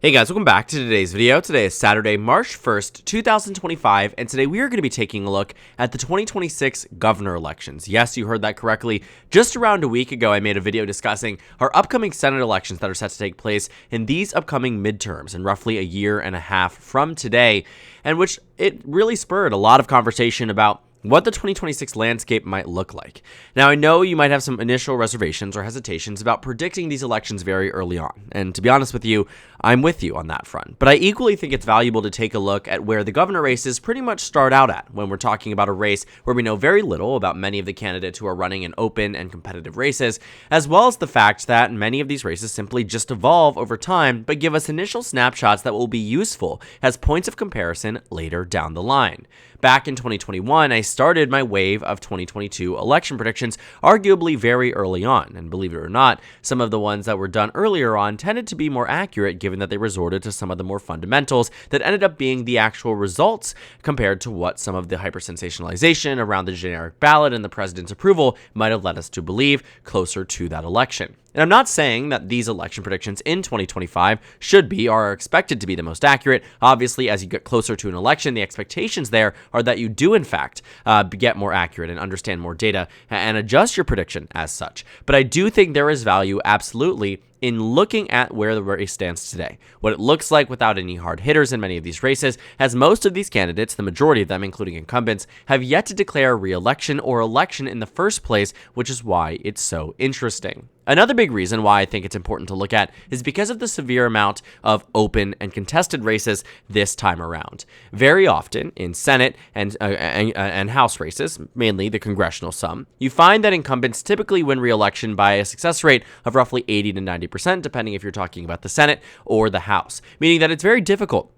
Hey guys, welcome back to today's video. Today is Saturday, March 1st, 2025, and today we are going to be taking a look at the 2026 governor elections. Yes, you heard that correctly. Just around a week ago, I made a video discussing our upcoming Senate elections that are set to take place in these upcoming midterms in roughly a year and a half from today, and which it really spurred a lot of conversation about what the 2026 landscape might look like. Now, I know you might have some initial reservations or hesitations about predicting these elections very early on, and to be honest with you, I'm with you on that front. But I equally think it's valuable to take a look at where the governor races pretty much start out at when we're talking about a race where we know very little about many of the candidates who are running in open and competitive races, as well as the fact that many of these races simply just evolve over time, but give us initial snapshots that will be useful as points of comparison later down the line. Back in 2021, I started my wave of 2022 election predictions arguably very early on, and believe it or not, some of the ones that were done earlier on tended to be more accurate given that they resorted to some of the more fundamentals that ended up being the actual results compared to what some of the hyper-sensationalization around the generic ballot and the president's approval might have led us to believe closer to that election. And I'm not saying that these election predictions in 2025 should be or are expected to be the most accurate. Obviously, as you get closer to an election, the expectations there are that you do, in fact, get more accurate and understand more data and adjust your prediction as such. But I do think there is value, absolutely, in looking at where the race stands today, what it looks like without any hard hitters in many of these races, as most of these candidates, the majority of them, including incumbents, have yet to declare re-election or election in the first place, which is why it's so interesting. Another big reason why I think it's important to look at is because of the severe amount of open and contested races this time around. Very often in Senate and House races, mainly the congressional sum, you find that incumbents typically win re-election by a success rate of roughly 80 to 90%, depending if you're talking about the Senate or the House, meaning that it's very difficult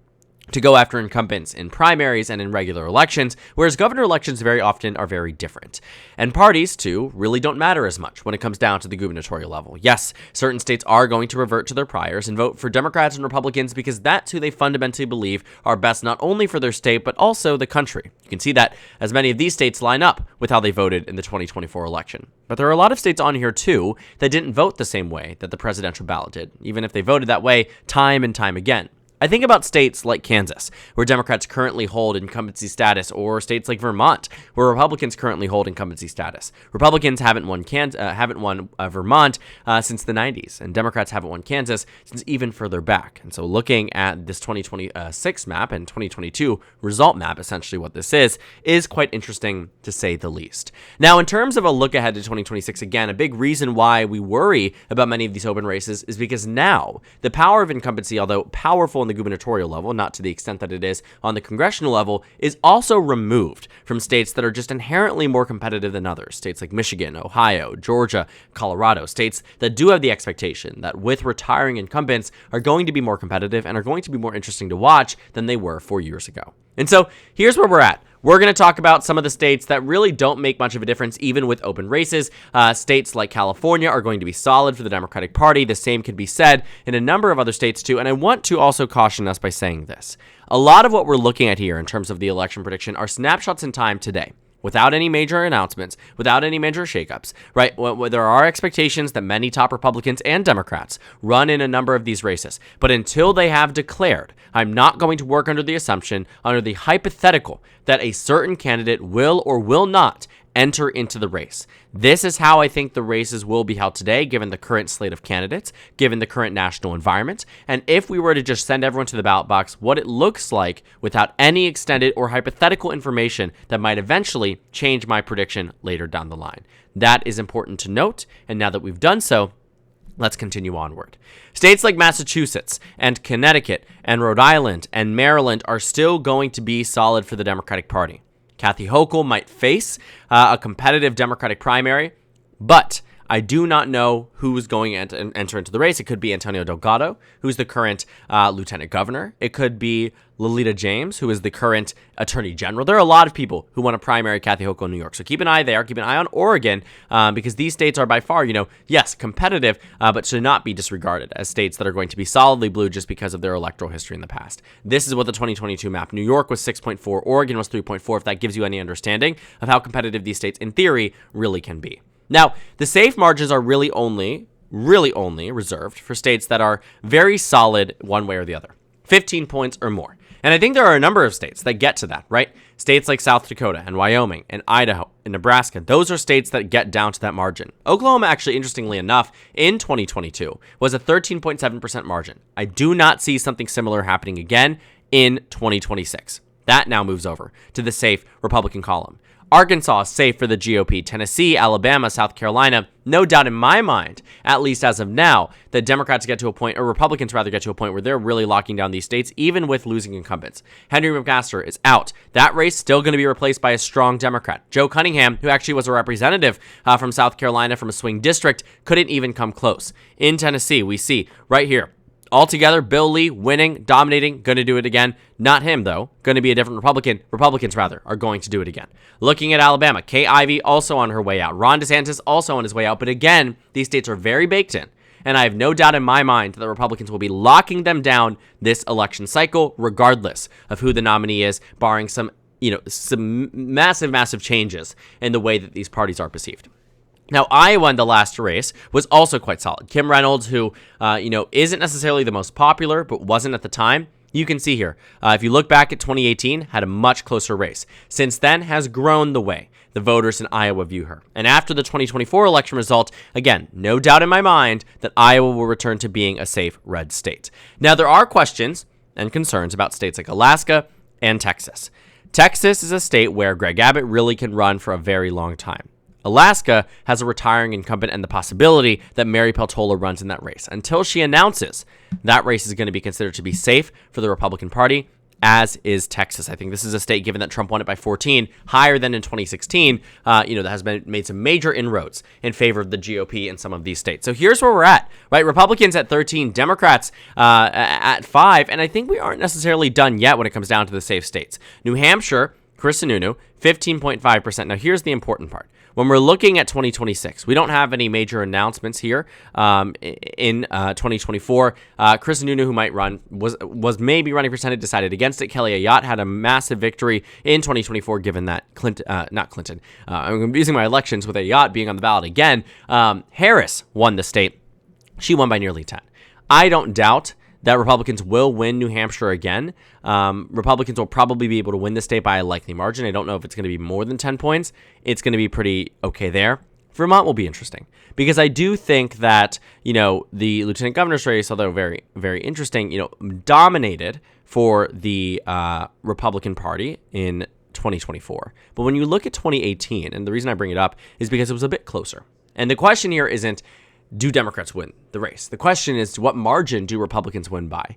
to go after incumbents in primaries and in regular elections, whereas governor elections very often are very different. And parties, too, really don't matter as much when it comes down to the gubernatorial level. Yes, certain states are going to revert to their priors and vote for Democrats and Republicans because that's who they fundamentally believe are best not only for their state, but also the country. You can see that as many of these states line up with how they voted in the 2024 election. But there are a lot of states on here, too, that didn't vote the same way that the presidential ballot did, even if they voted that way time and time again. I think about states like Kansas, where Democrats currently hold incumbency status, or states like Vermont, where Republicans currently hold incumbency status. Republicans haven't won Vermont since the 90s, and Democrats haven't won Kansas since even further back. And so looking at this 2026 map and 2022 result map, essentially what this is quite interesting to say the least. Now, in terms of a look ahead to 2026, again, a big reason why we worry about many of these open races is because now the power of incumbency, although powerful in the gubernatorial level, not to the extent that it is on the congressional level, is also removed from states that are just inherently more competitive than others. States like Michigan, Ohio, Georgia, Colorado, states that do have the expectation that with retiring incumbents are going to be more competitive and are going to be more interesting to watch than they were 4 years ago. And so here's where we're at. We're going to talk about some of the states that really don't make much of a difference, even with open races. States like California are going to be solid for the Democratic Party. The same could be said in a number of other states, too. And I want to also caution us by saying this. A lot of what we're looking at here in terms of the election prediction are snapshots in time today, without any major announcements, without any major shakeups, right? There are expectations that many top Republicans and Democrats run in a number of these races. But until they have declared, I'm not going to work under the assumption, under the hypothetical, that a certain candidate will or will not enter into the race. This is how I think the races will be held today, given the current slate of candidates, given the current national environment, and if we were to just send everyone to the ballot box, what it looks like without any extended or hypothetical information that might eventually change my prediction later down the line. That is important to note, and now that we've done so, let's continue onward. States like Massachusetts and Connecticut and Rhode Island and Maryland are still going to be solid for the Democratic Party. Kathy Hochul might face a competitive Democratic primary, but I do not know who's going to enter into the race. It could be Antonio Delgado, who's the current lieutenant governor. It could be Lolita James, who is the current attorney general. There are a lot of people who want to primary Kathy Hochul in New York. So keep an eye there. Keep an eye on Oregon, because these states are by far, yes, competitive, but should not be disregarded as states that are going to be solidly blue just because of their electoral history in the past. This is what the 2022 map. New York was 6.4. Oregon was 3.4, if that gives you any understanding of how competitive these states, in theory, really can be. Now, the safe margins are really only really only reserved for states that are very solid one way or the other, 15 points or more. And I think there are a number of states that get to that, right? States like South Dakota and Wyoming and Idaho and Nebraska, those are states that get down to that margin. Oklahoma, actually, interestingly enough, in 2022 was a 13.7% margin. I do not see something similar happening again in 2026. That now moves over to the safe Republican column. Arkansas, safe for the GOP. Tennessee, Alabama, South Carolina, no doubt in my mind, at least as of now, that Democrats get to a point, or Republicans rather get to a point where they're really locking down these states, even with losing incumbents. Henry McMaster is out. That race still going to be replaced by a strong Democrat. Joe Cunningham, who actually was a representative from South Carolina from a swing district, couldn't even come close. In Tennessee, we see right here, altogether, Bill Lee winning, dominating, going to do it again. Not him, though. Going to be a different Republican. Republicans, rather, are going to do it again. Looking at Alabama, Kay Ivey also on her way out. Ron DeSantis also on his way out. But again, these states are very baked in. And I have no doubt in my mind that the Republicans will be locking them down this election cycle, regardless of who the nominee is, barring some massive changes in the way that these parties are perceived. Now, Iowa in the last race was also quite solid. Kim Reynolds, who, isn't necessarily the most popular, but wasn't at the time. You can see here, if you look back at 2018, had a much closer race. Since then, has grown the way the voters in Iowa view her. And after the 2024 election result, again, no doubt in my mind that Iowa will return to being a safe red state. Now, there are questions and concerns about states like Alaska and Texas. Texas is a state where Greg Abbott really can run for a very long time. Alaska has a retiring incumbent and the possibility that Mary Peltola runs in that race. Until she announces that race is going to be considered to be safe for the Republican Party, as is Texas. I think this is a state, given that Trump won it by 14, higher than in 2016, that has made some major inroads in favor of the GOP in some of these states. So here's where we're at, right? Republicans at 13, Democrats at 5, and I think we aren't necessarily done yet when it comes down to the safe states. New Hampshire, Chris Sununu, 15.5%. Now, here's the important part. When we're looking at 2026, we don't have any major announcements here in 2024. Chris Sununu, who might run, was maybe running for Senate, decided against it. Kelly Ayotte had a massive victory in 2024, given that I'm using my elections with Ayotte being on the ballot again. Harris won the state. She won by nearly 10. I don't doubt that Republicans will win New Hampshire again. Republicans will probably be able to win the state by a likely margin. I don't know if it's going to be more than 10 points. It's going to be pretty okay there. Vermont will be interesting because I do think that, the lieutenant governor's race, although very, very interesting, dominated for the Republican Party in 2024. But when you look at 2018, and the reason I bring it up is because it was a bit closer. And the question here isn't, do Democrats win the race? The question is, what margin do Republicans win by?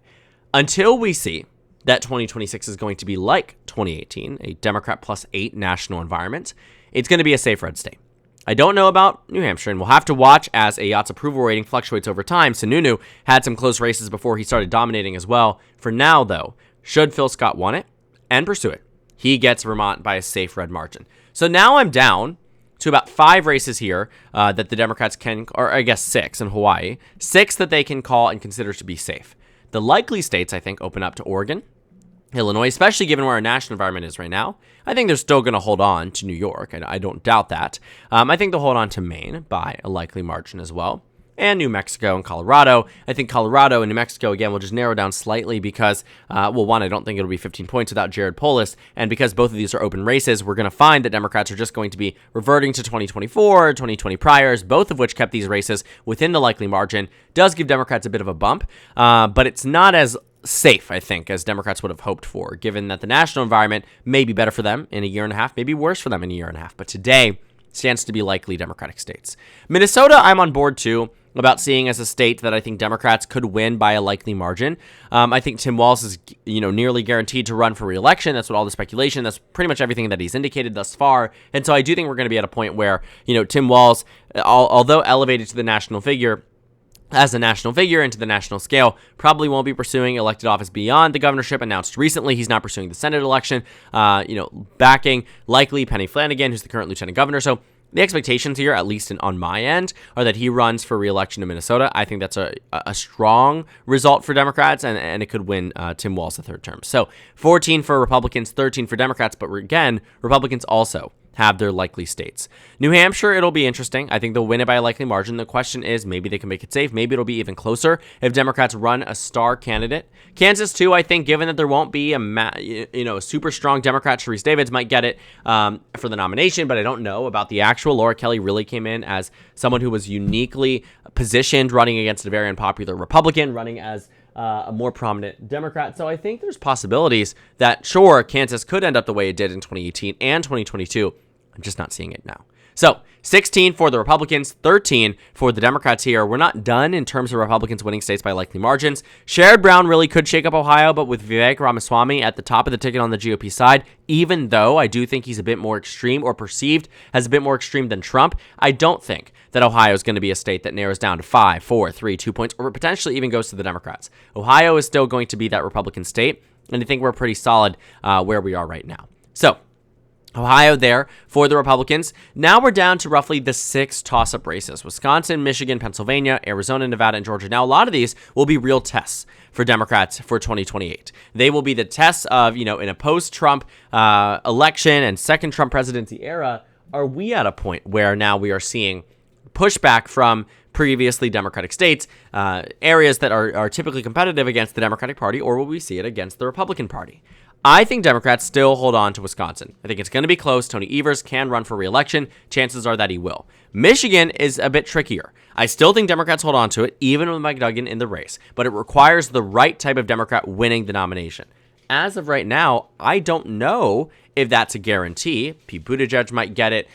Until we see that 2026 is going to be like 2018, a Democrat plus 8 national environment, it's going to be a safe red state. I don't know about New Hampshire, and we'll have to watch as Ayotte's approval rating fluctuates over time. Sununu had some close races before he started dominating as well. For now, though, should Phil Scott want it and pursue it, he gets Vermont by a safe red margin. So now I'm down to about 5 races here that the Democrats can, or I guess 6 in Hawaii, 6 that they can call and consider to be safe. The likely states, I think, open up to Oregon, Illinois, especially given where our national environment is right now. I think they're still going to hold on to New York, and I don't doubt that. I think they'll hold on to Maine by a likely margin as well. And New Mexico and Colorado. I think Colorado and New Mexico, again, will just narrow down slightly because, one, I don't think it'll be 15 points without Jared Polis. And because both of these are open races, we're going to find that Democrats are just going to be reverting to 2024, 2020 priors, both of which kept these races within the likely margin. Does give Democrats a bit of a bump, but it's not as safe, I think, as Democrats would have hoped for, given that the national environment may be better for them in a year and a half, maybe worse for them in a year and a half. But today stands to be likely Democratic states. Minnesota, I'm on board too, about seeing as a state that I think Democrats could win by a likely margin. I think Tim Walz is, nearly guaranteed to run for re-election. That's what all the speculation, that's pretty much everything that he's indicated thus far. And so I do think we're going to be at a point where, Tim Walz, although elevated to the national figure, as a national figure into the national scale, probably won't be pursuing elected office beyond the governorship. Announced recently he's not pursuing the Senate election, backing likely Penny Flanagan, who's the current lieutenant governor. So the expectations here, at least on my end, are that he runs for re-election in Minnesota. I think that's a strong result for Democrats, and it could win Tim Walz the third term. So 14 for Republicans, 13 for Democrats, but again, Republicans also have their likely states. New Hampshire, it'll be interesting. I think they'll win it by a likely margin. The question is, maybe they can make it safe. Maybe it'll be even closer if Democrats run a star candidate. Kansas, too, I think, given that there won't be a super strong Democrat, Sharice Davids might get it for the nomination, but I don't know about the actual. Laura Kelly really came in as someone who was uniquely positioned, running against a very unpopular Republican, running as a more prominent Democrat. So I think there's possibilities that, sure, Kansas could end up the way it did in 2018 and 2022. I'm just not seeing it now. So 16 for the Republicans, 13 for the Democrats here. We're not done in terms of Republicans winning states by likely margins. Sherrod Brown really could shake up Ohio, but with Vivek Ramaswamy at the top of the ticket on the GOP side, even though I do think he's a bit more extreme, or perceived as a bit more extreme than Trump, I don't think that Ohio is going to be a state that narrows down to 5, 4, 3, 2 points, or potentially even goes to the Democrats. Ohio is still going to be that Republican state, and I think we're pretty solid where we are right now. So Ohio there for the Republicans. Now we're down to roughly the 6 toss-up races: Wisconsin, Michigan, Pennsylvania, Arizona, Nevada, and Georgia. Now, a lot of these will be real tests for Democrats for 2028. They will be the tests of, in a post-Trump election and second Trump presidency era, are we at a point where now we are seeing pushback from previously Democratic states, areas that are typically competitive against the Democratic Party, or will we see it against the Republican Party? I think Democrats still hold on to Wisconsin. I think it's going to be close. Tony Evers can run for re-election. Chances are that he will. Michigan is a bit trickier. I still think Democrats hold on to it, even with Mike Duggan in the race, but it requires the right type of Democrat winning the nomination. As of right now, I don't know if that's a guarantee. Pete Buttigieg might get it.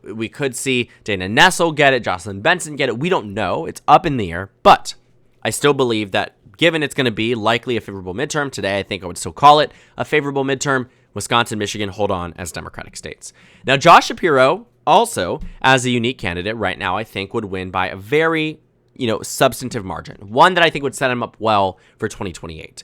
We could see Dana Nessel get it, Jocelyn Benson get it. We don't know. It's up in the air, but I still believe that given it's going to be likely a favorable midterm, today I think I would still call it a favorable midterm. Wisconsin, Michigan hold on as Democratic states. Now, Josh Shapiro, also as a unique candidate right now, I think would win by a very, substantive margin. One that I think would set him up well for 2028.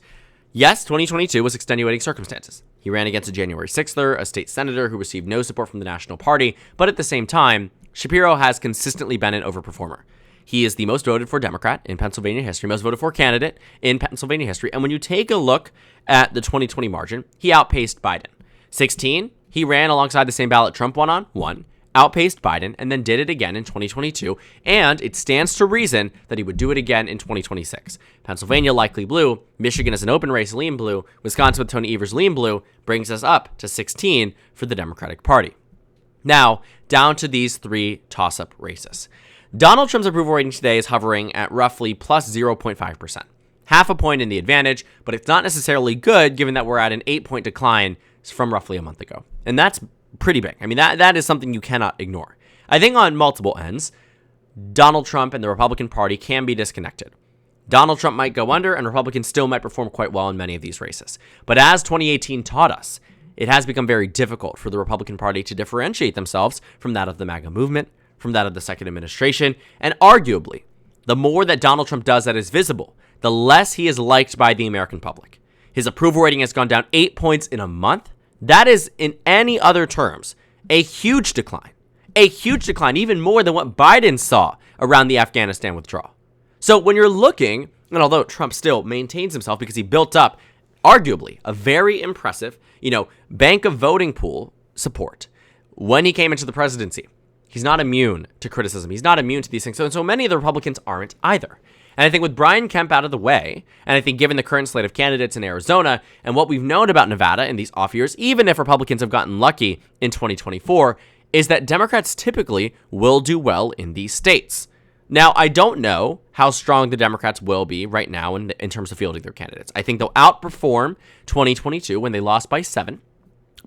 Yes, 2022 was extenuating circumstances. He ran against a January 6th-er, a state senator who received no support from the National Party, but at the same time, Shapiro has consistently been an overperformer. He is the most voted for Democrat in Pennsylvania history, most voted for candidate in Pennsylvania history. And when you take a look at the 2020 margin, he outpaced Biden. 16, he ran alongside the same ballot Trump won, outpaced Biden, and then did it again in 2022. And it stands to reason that he would do it again in 2026. Pennsylvania likely blue, Michigan is an open race, lean blue, Wisconsin with Tony Evers lean blue, brings us up to 16 for the Democratic Party. Now, down to these 3 toss-up races. Donald Trump's approval rating today is hovering at roughly plus 0.5%. Half a point in the advantage, but it's not necessarily good given that we're at an 8-point decline from roughly a month ago. And that's pretty big. I mean, that is something you cannot ignore. I think on multiple ends, Donald Trump and the Republican Party can be disconnected. Donald Trump might go under, and Republicans still might perform quite well in many of these races. But as 2018 taught us, it has become very difficult for the Republican Party to differentiate themselves from that of the MAGA movement, from that of the second administration, and arguably, the more that Donald Trump does that is visible, the less he is liked by the American public. His approval rating has gone down 8 points in a month. That is, in any other terms, a huge decline. A huge decline, even more than what Biden saw around the Afghanistan withdrawal. So when you're looking, and although Trump still maintains himself because he built up, arguably, a very impressive, bank of voting pool support when he came into the presidency, he's not immune to criticism. He's not immune to these things. So many of the Republicans aren't either. And I think with Brian Kemp out of the way, and I think given the current slate of candidates in Arizona and what we've known about Nevada in these off years, even if Republicans have gotten lucky in 2024, is that Democrats typically will do well in these states. Now, I don't know how strong the Democrats will be right now in terms of fielding their candidates. I think they'll outperform 2022 when they lost by 7.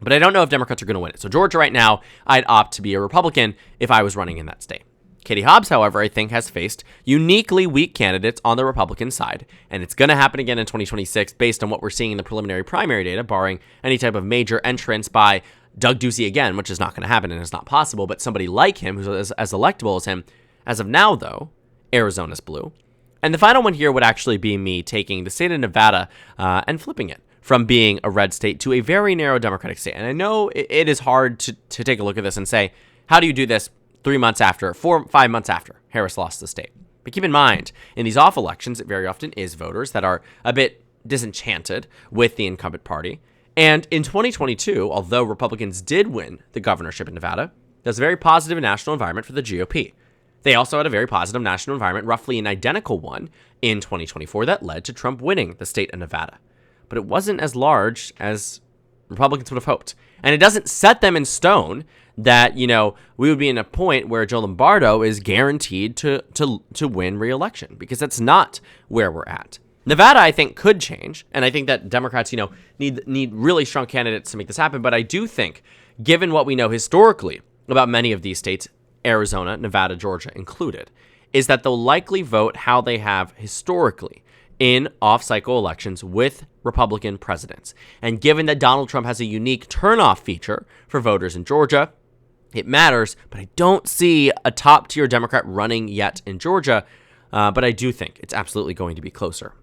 But I don't know if Democrats are going to win it. So Georgia right now, I'd opt to be a Republican if I was running in that state. Katie Hobbs, however, I think has faced uniquely weak candidates on the Republican side. And it's going to happen again in 2026 based on what we're seeing in the preliminary primary data, barring any type of major entrance by Doug Ducey again, which is not going to happen and is not possible. But somebody like him, who's as electable as him. As of now, though, Arizona's blue. And the final one here would actually be me taking the state of Nevada and flipping it from being a red state to a very narrow Democratic state. And I know it is hard to take a look at this and say, how do you do this 3 months after, 5 months after Harris lost the state? But keep in mind, in these off elections, it very often is voters that are a bit disenchanted with the incumbent party. And in 2022, although Republicans did win the governorship in Nevada, there was a very positive national environment for the GOP. They also had a very positive national environment, roughly an identical one, in 2024 that led to Trump winning the state of Nevada. But it wasn't as large as Republicans would have hoped. And it doesn't set them in stone that, we would be in a point where Joe Lombardo is guaranteed to win re-election, because that's not where we're at. Nevada, I think, could change, and I think that Democrats, need really strong candidates to make this happen. But I do think, given what we know historically about many of these states, Arizona, Nevada, Georgia included, is that they'll likely vote how they have historically in off-cycle elections with Republican presidents. And given that Donald Trump has a unique turnoff feature for voters in Georgia, it matters, but I don't see a top-tier Democrat running yet in Georgia, but I do think it's absolutely going to be closer.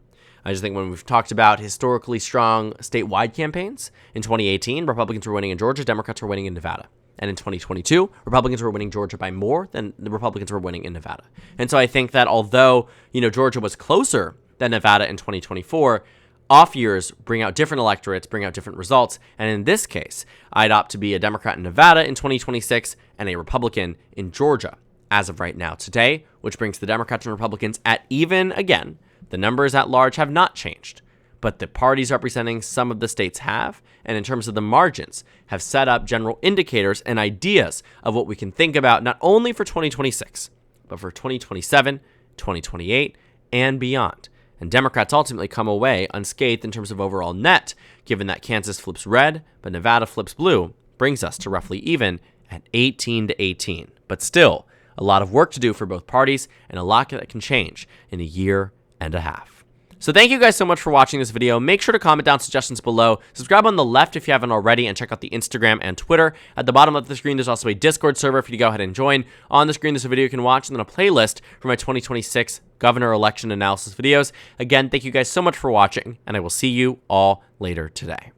I just think when we've talked about historically strong statewide campaigns, in 2018, Republicans were winning in Georgia, Democrats were winning in Nevada. And in 2022, Republicans were winning Georgia by more than the Republicans were winning in Nevada. And so I think that although, Georgia was closer than Nevada in 2024, off years bring out different electorates, bring out different results. And in this case, I'd opt to be a Democrat in Nevada in 2026 and a Republican in Georgia as of right now today, which brings the Democrats and Republicans at even again. The numbers at large have not changed, but the parties representing some of the states have, and in terms of the margins, have set up general indicators and ideas of what we can think about not only for 2026, but for 2027, 2028, and beyond. And Democrats ultimately come away unscathed in terms of overall net, given that Kansas flips red, but Nevada flips blue, brings us to roughly even at 18-18. But still, a lot of work to do for both parties, and a lot that can change in a year and a half. So thank you guys so much for watching this video. Make sure to comment down suggestions below. Subscribe on the left if you haven't already, and check out the Instagram and Twitter. At the bottom of the screen, there's also a Discord server for you to go ahead and join. On the screen, there's a video you can watch, and then a playlist for my 2026 governor election analysis videos. Again, thank you guys so much for watching, and I will see you all later today.